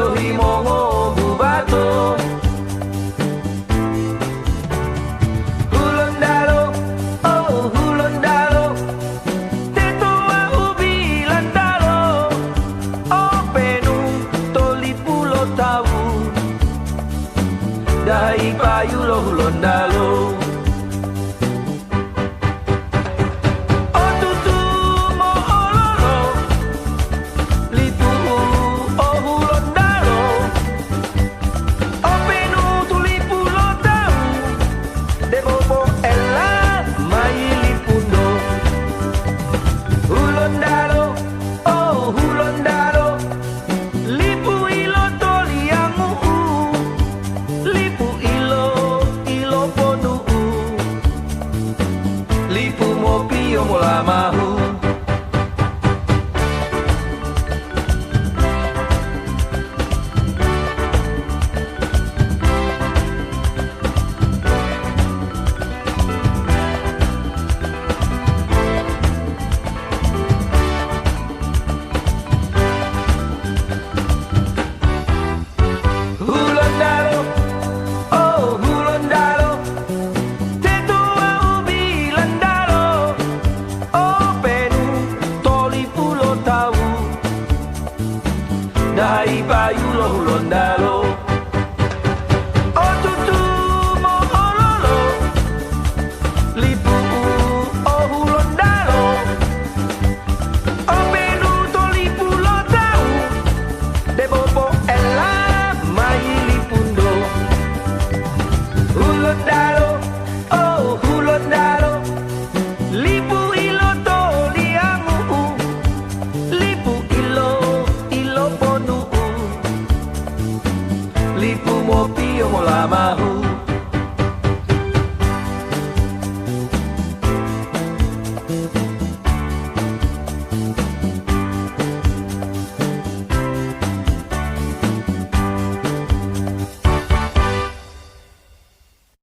Yo himongo bubato Hulondalo, oh hulondalo Te toa ubi landalo Oh penu toli pulo tahu Dai payu lo hulondalo Mahu Hulondalo, oh hulondalo Te toa ubi landalo Oh penu toli pulo tahu Dai payu lo hulondalo Oh tutu mo ololo Lipu oh hulondalo Oh penu toli pulo tahu De bobo ella mai lipundo Hulondalo, oh hulondalo Lipu ilo toli angu Lipu ilo ponu Lipu mo pio mo lama